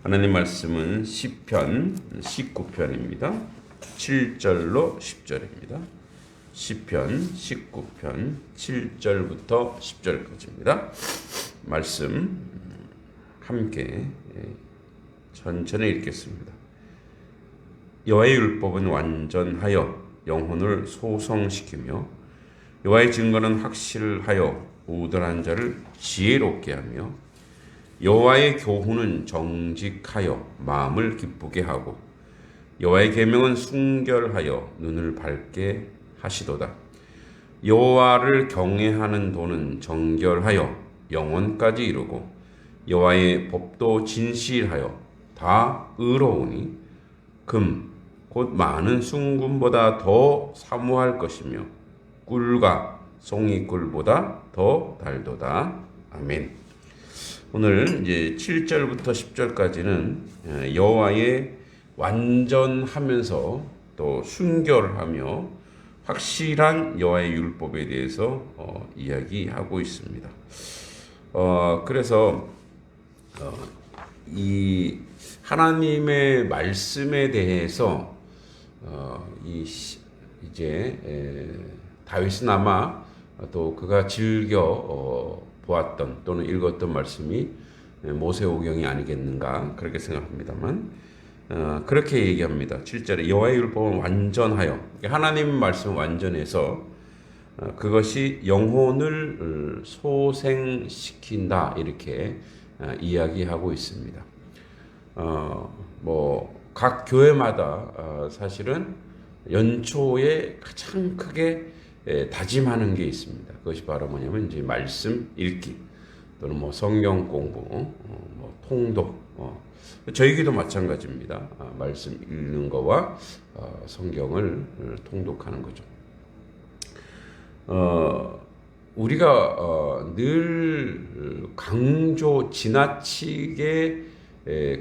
하나님 말씀은 시편 19편입니다. 7절로 10절입니다. 시편 19편 7절부터 10절까지입니다. 말씀 함께 천천히 읽겠습니다. 여호와의 율법은 완전하여 영혼을 소성시키며 여호와의 증거는 확실하여 우둔한 자를 지혜롭게 하며 여호와의 교훈은 정직하여 마음을 기쁘게 하고 여호와의 계명은 순결하여 눈을 밝게 하시도다. 여호와를 경외하는 도는 정결하여 영원까지 이르고 여호와의 법도 진실하여 다 의로우니 금 곧 많은 순금보다 더 사모할 것이며 꿀과 송이꿀보다 더 달도다. 아멘. 오늘 이제 7절부터 10절까지는 여호와의 완전하면서 또 순결하며 확실한 여호와의 율법에 대해서 이야기하고 있습니다. 그래서 이 하나님의 말씀에 대해서 이제 다윗은 아마 또 그가 즐겨 보았던 또는 읽었던 말씀이 모세오경이 아니겠는가 그렇게 생각합니다만 그렇게 얘기합니다. 7절에 여호와의 율법은 완전하여 하나님 말씀 완전해서 그것이 영혼을 소생시킨다 이렇게 이야기하고 있습니다. 각 교회마다 사실은 연초에 가장 크게 다짐하는 게 있습니다. 그것이 바로 뭐냐면 이제 말씀 읽기 또는 성경 공부, 통독. 저희기도 마찬가지입니다. 말씀 읽는 거와 성경을 통독하는 거죠. 우리가 늘 지나치게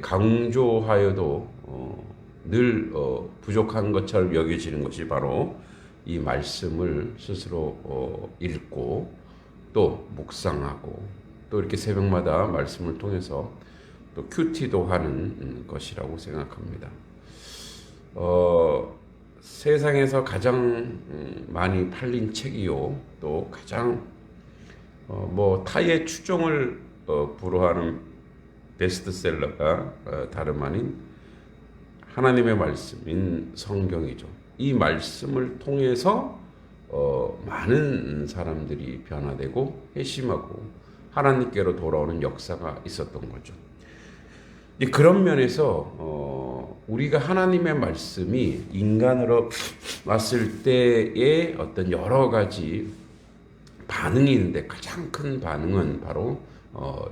강조하여도 늘 부족한 것처럼 여겨지는 것이 바로 이 말씀을 스스로 읽고 또 묵상하고 또 이렇게 새벽마다 말씀을 통해서 또 큐티도 하는 것이라고 생각합니다. 세상에서 가장 많이 팔린 책이요 또 가장 타의 추종을 불허하는 베스트셀러가 다름 아닌 하나님의 말씀인 성경이죠. 이 말씀을 통해서 많은 사람들이 변화되고 회심하고 하나님께로 돌아오는 역사가 있었던 거죠. 그런 면에서 우리가 하나님의 말씀이 인간으로 왔을 때의 어떤 여러 가지 반응이 있는데 가장 큰 반응은 바로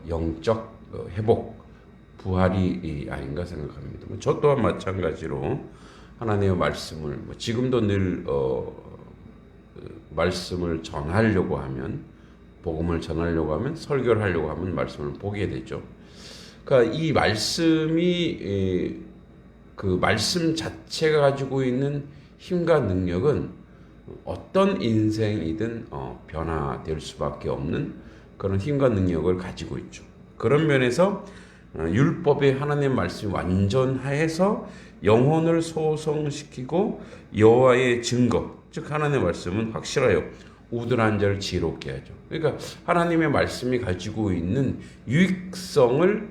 영적 회복, 부활이 아닌가 생각합니다. 저 또한 마찬가지로 하나님의 말씀을 지금도 늘 말씀을 전하려고 하면 복음을 전하려고 하면 설교를 하려고 하면 말씀을 보게 되죠. 그러니까 이 말씀이 그 말씀 자체가 가지고 있는 힘과 능력은 어떤 인생이든 변화될 수밖에 없는 그런 힘과 능력을 가지고 있죠. 그런 면에서 율법의 하나님의 말씀이 완전하여서 영혼을 소성시키고 여호와의 증거, 즉 하나님의 말씀은 확실하여 우둔한 자를 지혜롭게 하죠. 그러니까 하나님의 말씀이 가지고 있는 유익성을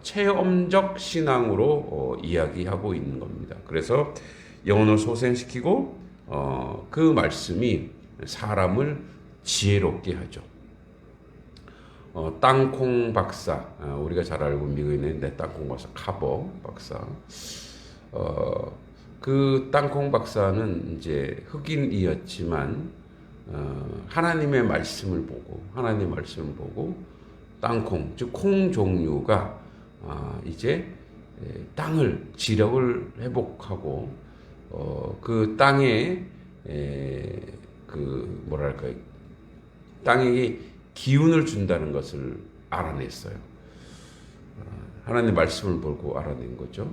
체험적 신앙으로 이야기하고 있는 겁니다. 그래서 영혼을 소생시키고 그 말씀이 사람을 지혜롭게 하죠. 땅콩 박사, 우리가 잘 알고 미국에 있는 땅콩 박사 카버 박사. 그 땅콩 박사는 이제 흑인이었지만 하나님의 말씀을 보고 땅콩, 즉 콩 종류가 이제 땅을 지력을 회복하고 그 땅에 땅에게 기운을 준다는 것을 알아냈어요. 하나님의 말씀을 보고 알아낸 거죠.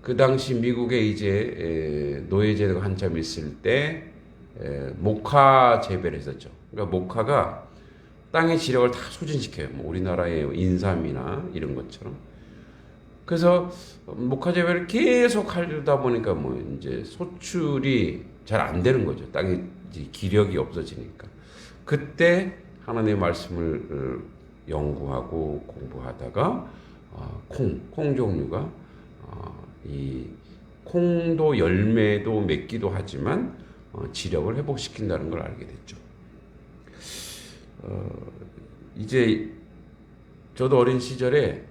그 당시 미국에 이제 노예제도가 한참 있을 때 목화 재배를 했었죠. 그러니까 목화가 땅의 지력을 다 소진시켜요. 뭐 우리나라의 인삼이나 이런 것처럼. 그래서 목화재배를 계속 하다 보니까 뭐 이제 소출이 잘 안 되는 거죠. 땅에 이제 기력이 없어지니까. 그때 하나님의 말씀을 연구하고 공부하다가 콩 종류가 이 콩도 열매도 맺기도 하지만 지력을 회복시킨다는 걸 알게 됐죠. 이제 저도 어린 시절에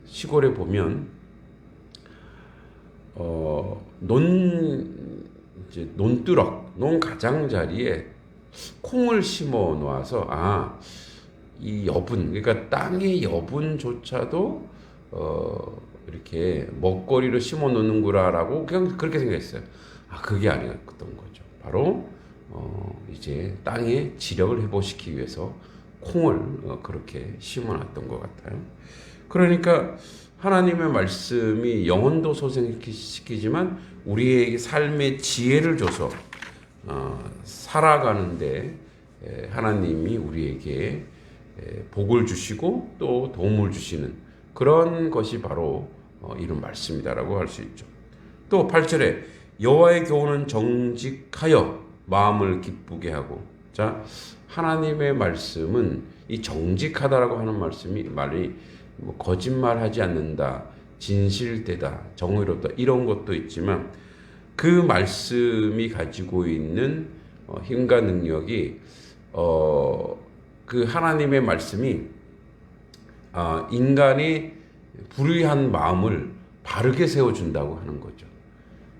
시골에 보면 논 가장자리에 콩을 심어 놓아서 이 여분, 그러니까 땅의 여분조차도 이렇게 먹거리로 심어 놓는구나라고 그냥 그렇게 생각했어요. 그게 아니었던 거죠. 바로 이제 땅의 지력을 회복시키기 위해서 콩을 그렇게 심어놨던 것 같아요. 그러니까 하나님의 말씀이 영혼도 소생시키지만 우리에게 삶의 지혜를 줘서 살아가는데 하나님이 우리에게 복을 주시고 또 도움을 주시는 그런 것이 바로 이런 말씀이다라고 할 수 있죠. 또 8절에 여호와의 교훈은 정직하여 마음을 기쁘게 하고, 자, 하나님의 말씀은 이 정직하다라고 하는 말이 뭐 거짓말하지 않는다, 진실되다, 정의롭다 이런 것도 있지만 그 말씀이 가지고 있는 힘과 능력이 그 하나님의 말씀이 인간의 불의한 마음을 바르게 세워준다고 하는 거죠.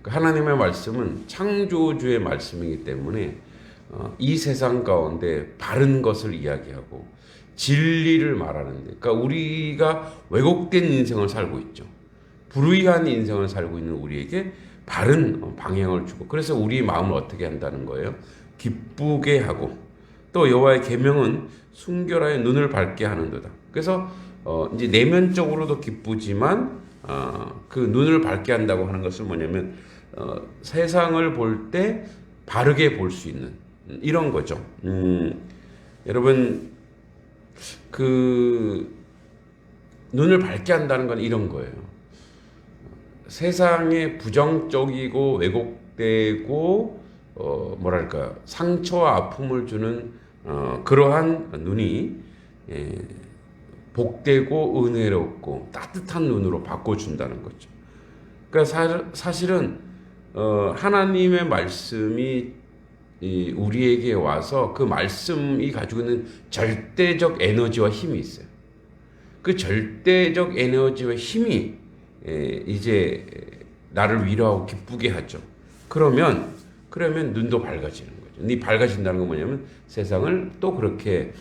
하나님의 말씀은 창조주의 말씀이기 때문에 이 세상 가운데 바른 것을 이야기하고 진리를 말하는데, 그러니까 우리가 왜곡된 인생을 살고 있죠. 불의한 인생을 살고 있는 우리에게 바른 방향을 주고, 그래서 우리 마음을 어떻게 한다는 거예요? 기쁘게 하고, 또 여호와의 계명은 순결하여 눈을 밝게 하는도다. 그래서 이제 내면적으로도 기쁘지만 그 눈을 밝게 한다고 하는 것은 뭐냐면 세상을 볼 때 바르게 볼 수 있는 이런 거죠. 여러분, 그 눈을 밝게 한다는 건 이런 거예요. 세상에 부정적이고 왜곡되고 뭐랄까 상처와 아픔을 주는 그러한 눈이 복되고 은혜롭고 따뜻한 눈으로 바꿔준다는 거죠. 그러니까 사실은 하나님의 말씀이 우리에게 와서 그 말씀이 가지고 있는 절대적 에너지와 힘이 있어요. 그 절대적 에너지와 힘이 이제 나를 위로하고 기쁘게 하죠. 그러면 눈도 밝아지는 거죠. 이 밝아진다는 건 뭐냐면 세상을 또 그렇게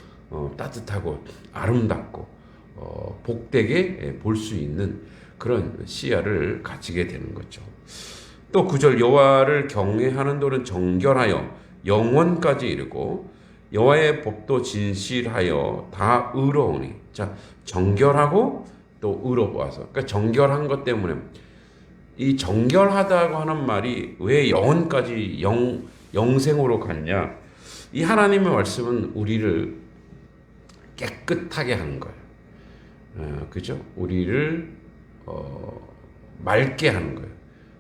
따뜻하고 아름답고 복되게 볼 수 있는 그런 시야를 가지게 되는 거죠. 또 9절 여호와를 경외하는 도는 정결하여 영원까지 이르고 여호와의 법도 진실하여 다 의로우니, 자, 정결하고 또 의로워서, 그러니까 정결한 것 때문에 이 정결하다고 하는 말이 왜 영원까지 영생으로 갔냐? 이 하나님의 말씀은 우리를 깨끗하게 하는 거예요. 그죠? 우리를 맑게 하는 거예요.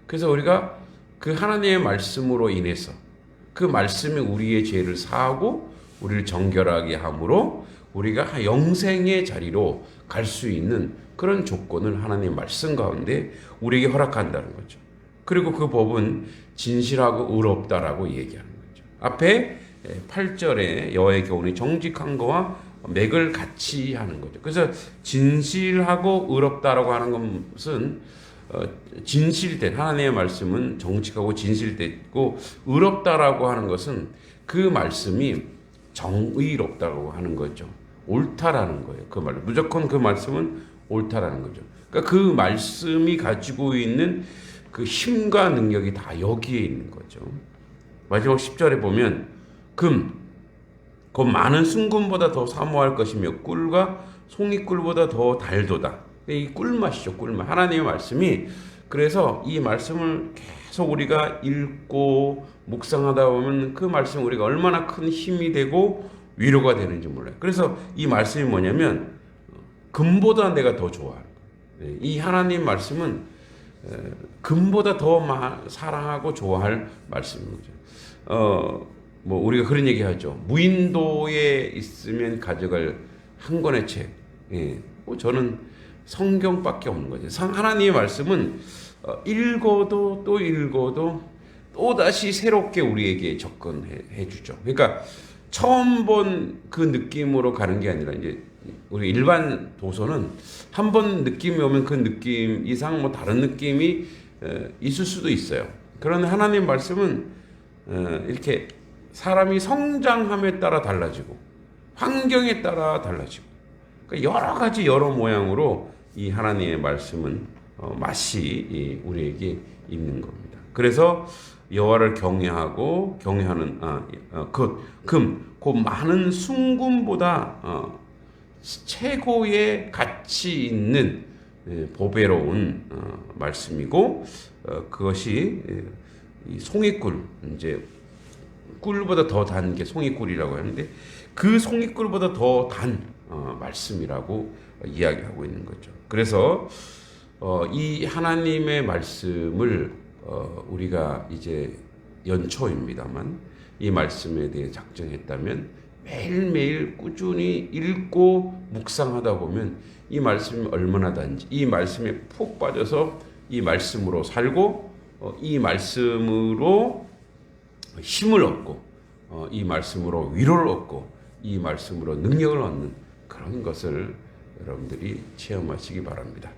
그래서 우리가 그 하나님의 말씀으로 인해서 그 말씀이 우리의 죄를 사하고 우리를 정결하게 함으로 우리가 영생의 자리로 갈 수 있는 그런 조건을 하나님의 말씀 가운데 우리에게 허락한다는 거죠. 그리고 그 법은 진실하고 의롭다라고 얘기하는 거죠. 앞에 8절에 여호와의 교훈이 정직한 거와 맥을 같이 하는 거죠. 그래서 진실하고 의롭다라고 하는 것은 진실된, 하나님의 말씀은 정직하고 진실됐고, 의롭다라고 하는 것은 그 말씀이 정의롭다고 하는 거죠. 옳다라는 거예요. 그 말, 무조건 그 말씀은 옳다라는 거죠. 그러니까 그 말씀이 가지고 있는 그 힘과 능력이 다 여기에 있는 거죠. 마지막 10절에 보면 곧 많은 순금보다 더 사모할 것이며 꿀과 송이꿀보다 더 달도다. 이 꿀맛이죠, 꿀맛. 하나님의 말씀이, 그래서 이 말씀을 계속 우리가 읽고 묵상하다 보면 그 말씀이 우리가 얼마나 큰 힘이 되고 위로가 되는지 몰라요. 그래서 이 말씀이 뭐냐면 금보다 내가 더 좋아하는 거예요. 이 하나님 말씀은 금보다 더 사랑하고 좋아할 말씀입니다. 뭐 우리가 그런 얘기하죠. 무인도에 있으면 가져갈 한 권의 책. 저는 성경밖에 없는 거죠. 하나님의 말씀은 읽어도 또 읽어도 또 다시 새롭게 우리에게 접근해 주죠. 그러니까 처음 본 그 느낌으로 가는 게 아니라 이제 우리 일반 도서는 한 번 느낌이 오면 그 느낌 이상 뭐 다른 느낌이 있을 수도 있어요. 그런데 하나님 말씀은 이렇게 사람이 성장함에 따라 달라지고 환경에 따라 달라지고 그러니까 여러 가지 여러 모양으로 이 하나님의 말씀은 맛이 우리에게 있는 겁니다. 그래서 여호와를 경외하고 경외하는 그 많은 순금보다 최고의 가치 있는 보배로운 말씀이고 그것이 이 송이꿀 이제 꿀보다 더 단 게 송이꿀이라고 하는데 그 송이꿀보다 더 단 말씀이라고 이야기하고 있는 거죠. 그래서 이 하나님의 말씀을 우리가 이제 연초입니다만 이 말씀에 대해 작정했다면 매일매일 꾸준히 읽고 묵상하다 보면 이 말씀이 얼마나 단지 이 말씀에 푹 빠져서 이 말씀으로 살고 이 말씀으로 힘을 얻고 이 말씀으로 위로를 얻고 이 말씀으로 능력을 얻는 그런 것을 여러분들이 체험하시기 바랍니다.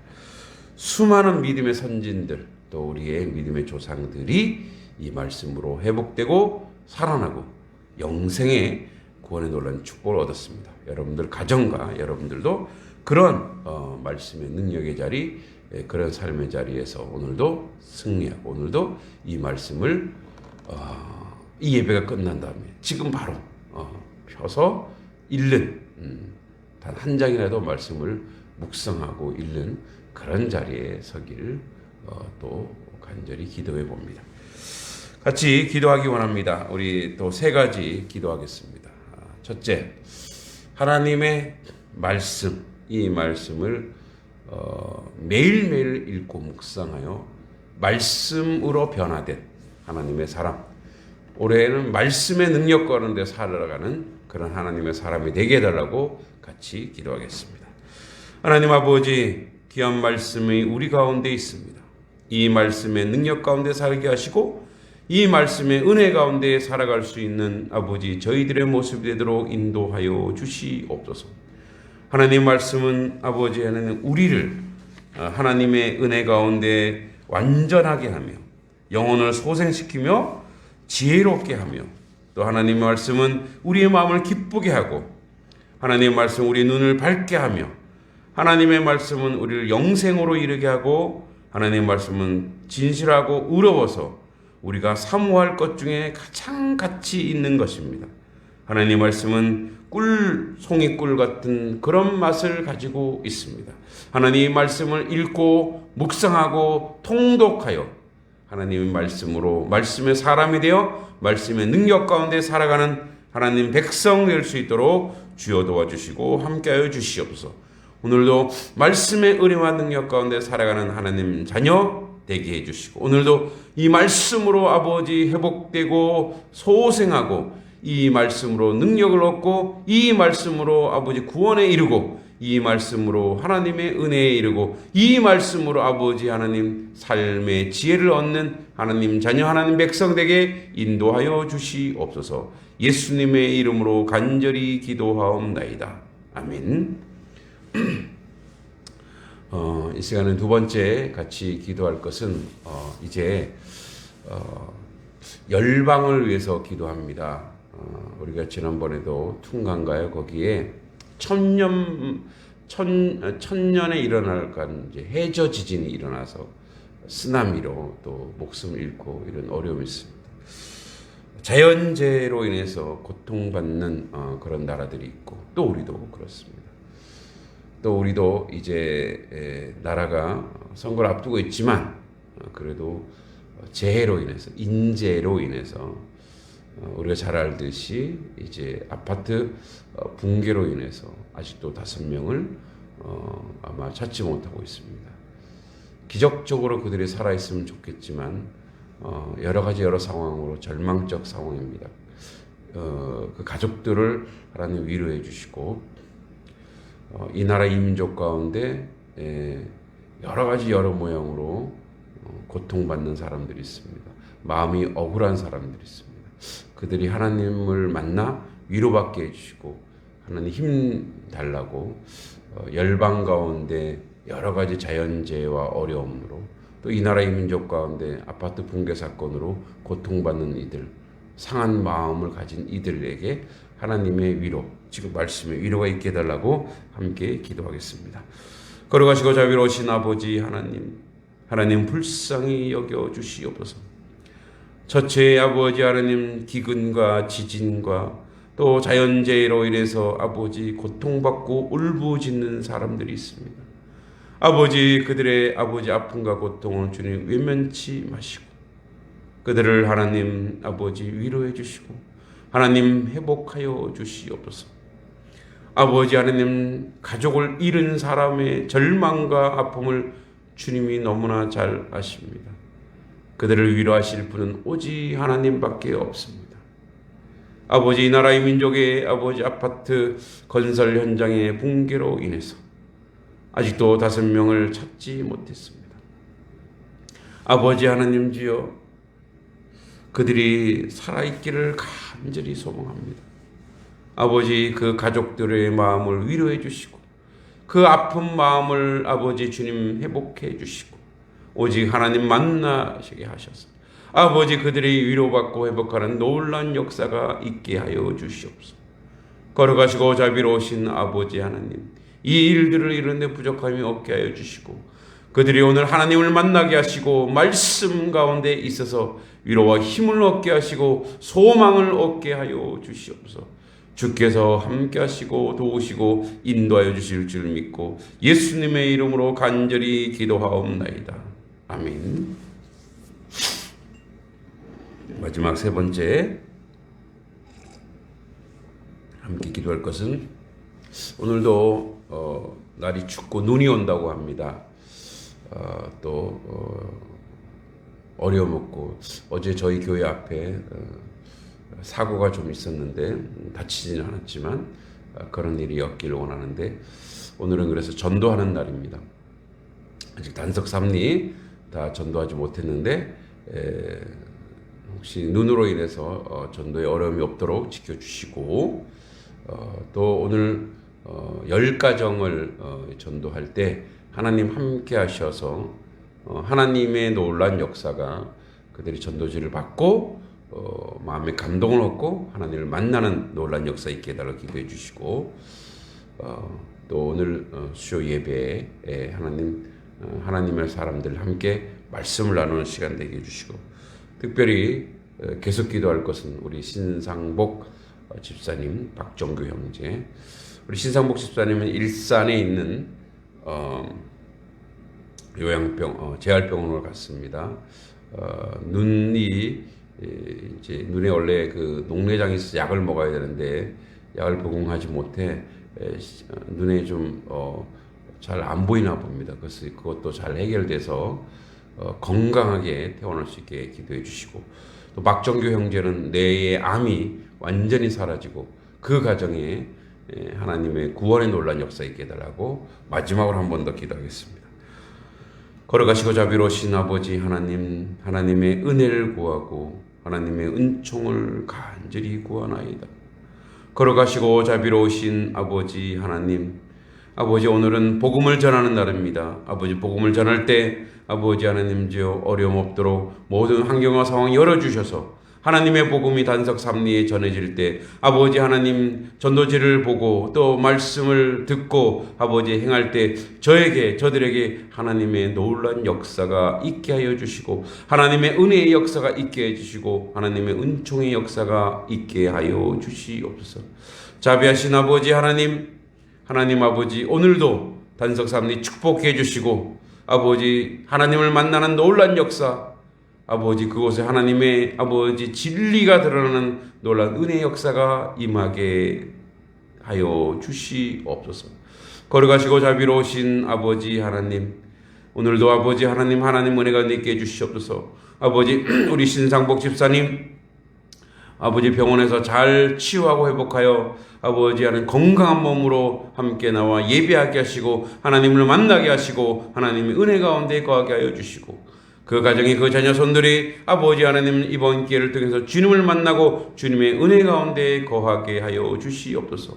수많은 믿음의 선진들 또 우리의 믿음의 조상들이 이 말씀으로 회복되고 살아나고 영생의 구원에 놀라운 축복을 얻었습니다. 여러분들 가정과 여러분들도 그런 말씀의 능력의 자리 그런 삶의 자리에서 오늘도 승리하고 오늘도 이 말씀을 이 예배가 끝난 다음에 지금 바로 펴서 읽는 단 한 장이라도 말씀을 묵상하고 읽는 그런 자리에 서기를 또 간절히 기도해 봅니다. 같이 기도하기 원합니다. 우리 또 세 가지 기도하겠습니다. 첫째, 하나님의 말씀, 이 말씀을 매일매일 읽고 묵상하여 말씀으로 변화된 하나님의 사람, 올해에는 말씀의 능력 가운데 살아가는 그런 하나님의 사람이 되게 해달라고 같이 기도하겠습니다. 하나님 아버지, 귀한 말씀이 우리 가운데 있습니다. 이 말씀의 능력 가운데 살게 하시고 이 말씀의 은혜 가운데 살아갈 수 있는 아버지 저희들의 모습이 되도록 인도하여 주시옵소서. 하나님 말씀은 아버지 하나님 우리를 하나님의 은혜 가운데 완전하게 하며 영혼을 소생시키며 지혜롭게 하며 또 하나님의 말씀은 우리의 마음을 기쁘게 하고 하나님의 말씀은 우리의 눈을 밝게 하며 하나님의 말씀은 우리를 영생으로 이르게 하고 하나님의 말씀은 진실하고 의로워서 우리가 사모할 것 중에 가장 가치 있는 것입니다. 하나님의 말씀은 송이꿀 같은 그런 맛을 가지고 있습니다. 하나님의 말씀을 읽고 묵상하고 통독하여 하나님의 말씀으로 말씀의 사람이 되어 말씀의 능력 가운데 살아가는 하나님 백성 될 수 있도록 주여 도와주시고 함께하여 주시옵소서. 오늘도 말씀의 은혜와 능력 가운데 살아가는 하나님 자녀 되게 해주시고 오늘도 이 말씀으로 아버지 회복되고 소생하고 이 말씀으로 능력을 얻고 이 말씀으로 아버지 구원에 이르고 이 말씀으로 하나님의 은혜에 이르고 이 말씀으로 아버지 하나님 삶의 지혜를 얻는 하나님 자녀 하나님 백성 되게 인도하여 주시옵소서. 예수님의 이름으로 간절히 기도하옵나이다. 아멘. 이 시간은 두 번째 같이 기도할 것은 이제 열방을 위해서 기도합니다. 우리가 지난번에도 퉁간가요? 거기에 천년에 일어날 이제 해저 지진이 일어나서 쓰나미로 또 목숨을 잃고 이런 어려움이 있습니다. 자연재해로 인해서 고통받는 그런 나라들이 있고 또 우리도 그렇습니다. 또 우리도 이제 나라가 선거를 앞두고 있지만 그래도 재해로 인해서 인재로 인해서 우리가 잘 알듯이 이제 아파트 붕괴로 인해서 아직도 5명을 아마 찾지 못하고 있습니다. 기적적으로 그들이 살아있으면 좋겠지만 여러 상황으로 절망적 상황입니다. 그 가족들을 하나님 위로해 주시고 이 나라 이 민족 가운데 여러 모양으로 고통받는 사람들이 있습니다. 마음이 억울한 사람들이 있습니다. 그들이 하나님을 만나 위로받게 해주시고 하나님 힘 달라고 열방 가운데 여러 가지 자연재해와 어려움으로 또 이 나라 이 민족 가운데 아파트 붕괴 사건으로 고통받는 이들, 상한 마음을 가진 이들에게 하나님의 위로, 지금 말씀의 위로가 있게 해달라고 함께 기도하겠습니다. 걸어가시고 자비로우신 아버지 하나님 불쌍히 여겨주시옵소서. 첫째 아버지 하나님, 기근과 지진과 또 자연재해로 인해서 아버지 고통받고 울부짖는 사람들이 있습니다. 아버지, 그들의 아버지 아픔과 고통을 주님 외면치 마시고 그들을 하나님 아버지 위로해 주시고 하나님 회복하여 주시옵소서. 아버지 하나님, 가족을 잃은 사람의 절망과 아픔을 주님이 너무나 잘 아십니다. 그들을 위로하실 분은 오직 하나님밖에 없습니다. 아버지, 이 나라의 민족의 아버지 아파트 건설 현장의 붕괴로 인해서 아직도 5명을 찾지 못했습니다. 아버지 하나님 주여, 그들이 살아있기를 간절히 소망합니다. 아버지, 그 가족들의 마음을 위로해 주시고 그 아픈 마음을 아버지 주님 회복해 주시고 오직 하나님 만나시게 하셔서 아버지 그들이 위로받고 회복하는 놀라운 역사가 있게 하여 주시옵소서. 걸어가시고 자비로우신 아버지 하나님, 이 일들을 이루는데 부족함이 없게 하여 주시고 그들이 오늘 하나님을 만나게 하시고 말씀 가운데 있어서 위로와 힘을 얻게 하시고 소망을 얻게 하여 주시옵소서. 주께서 함께 하시고 도우시고 인도하여 주실 줄 믿고 예수님의 이름으로 간절히 기도하옵나이다. 아멘. 마지막 3번째 함께 기도할 것은 오늘도 날이 춥고 눈이 온다고 합니다. 어려움 없고 어제 저희 교회 앞에 사고가 좀 있었는데 다치지는 않았지만 그런 일이 없기를 원하는데 오늘은 그래서 전도하는 날입니다. 아직 단석 3리 다 전도하지 못했는데 혹시 눈으로 인해서 전도에 어려움이 없도록 지켜주시고 또 오늘 10가정을 전도할 때 하나님 함께 하셔서 하나님의 놀라운 역사가 그들이 전도지를 받고 마음의 감동을 얻고 하나님을 만나는 놀라운 역사 있게 해달라고 기도해 주시고 또 오늘 수요 예배에 하나님의 사람들 함께 말씀을 나누는 시간 되게 해주시고 특별히 계속 기도할 것은 우리 신상복 집사님, 박정규 형제. 우리 신상복 집사님은 일산에 있는 재활병원을 갔습니다. 눈이 이제 눈에 원래 그 녹내장이 있어서 약을 먹어야 되는데 약을 복용하지 못해 눈에 좀 잘 안 보이나 봅니다. 그래서 그것도 잘 해결돼서 건강하게 퇴원할 수 있게 기도해 주시고 또 박정규 형제는 뇌의 암이 완전히 사라지고 그 가정에 하나님의 구원의 놀라운 역사 있게 해달라고 마지막으로 한 번 더 기도하겠습니다. 걸어가시고 자비로우신 아버지 하나님, 하나님의 은혜를 구하고 하나님의 은총을 간절히 구하나이다. 걸어가시고 자비로우신 아버지 하나님, 아버지 오늘은 복음을 전하는 날입니다. 아버지 복음을 전할 때 아버지 하나님 주여 어려움 없도록 모든 환경과 상황 열어주셔서 하나님의 복음이 단석 3리에 전해질 때 아버지 하나님 전도지를 보고 또 말씀을 듣고 아버지 행할 때 저들에게 하나님의 놀라운 역사가 있게 하여 주시고 하나님의 은혜의 역사가 있게 해 주시고 하나님의 은총의 역사가 있게 하여 주시옵소서. 자비하신 아버지 하나님 아버지 오늘도 단석 3리 축복해 주시고 아버지 하나님을 만나는 놀라운 역사 아버지 그곳에 하나님의 아버지 진리가 드러나는 놀라운 은혜의 역사가 임하게 하여 주시옵소서. 걸어가시고 자비로우신 아버지 하나님 오늘도 아버지 하나님 은혜 가운데 있게 해주시옵소서. 아버지 우리 신상복 집사님 아버지 병원에서 잘 치유하고 회복하여 아버지 하는 건강한 몸으로 함께 나와 예배하게 하시고 하나님을 만나게 하시고 하나님의 은혜 가운데 거하게 하여 주시고 그 가정의 그 자녀 손들이 아버지 하나님 이번 기회를 통해서 주님을 만나고 주님의 은혜 가운데 거하게 하여 주시옵소서.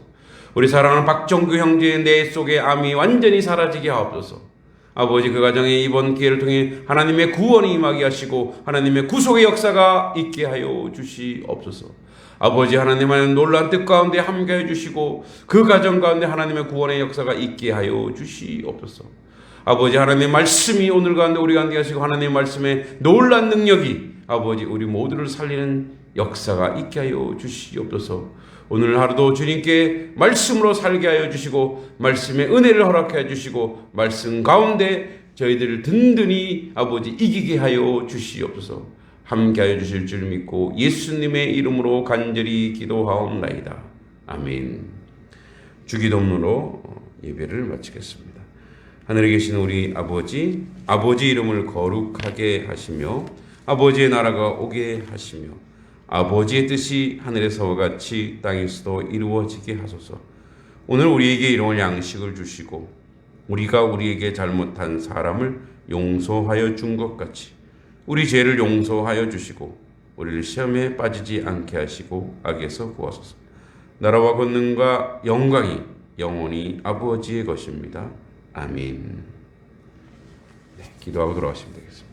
우리 사랑하는 박정규 형제의 내 속에 암이 완전히 사라지게 하옵소서. 아버지 그 가정에 이번 기회를 통해 하나님의 구원이 임하게 하시고 하나님의 구속의 역사가 있게 하여 주시옵소서. 아버지 하나님의 놀라운 뜻 가운데 함께해 주시고 그 가정 가운데 하나님의 구원의 역사가 있게 하여 주시옵소서. 아버지 하나님의 말씀이 오늘 가운데 우리 가운데 하시고 하나님의 말씀의 놀라운 능력이 아버지 우리 모두를 살리는 역사가 있게 하여 주시옵소서. 오늘 하루도 주님께 말씀으로 살게 하여 주시고 말씀의 은혜를 허락해 주시고 말씀 가운데 저희들을 든든히 아버지 이기게 하여 주시옵소서. 함께 하여 주실 줄 믿고 예수님의 이름으로 간절히 기도하옵나이다. 아멘. 주기도문으로 예배를 마치겠습니다. 하늘에 계신 우리 아버지 이름을 거룩하게 하시며 아버지의 나라가 오게 하시며 아버지의 뜻이 하늘에서와 같이 땅에서도 이루어지게 하소서. 오늘 우리에게 일용할 양식을 주시고 우리가 우리에게 잘못한 사람을 용서하여 준 것 같이 우리 죄를 용서하여 주시고 우리를 시험에 빠지지 않게 하시고 악에서 구하소서. 나라와 권능과 영광이 영원히 아버지의 것입니다. 아멘. 네, 기도하고 돌아가시면 되겠습니다.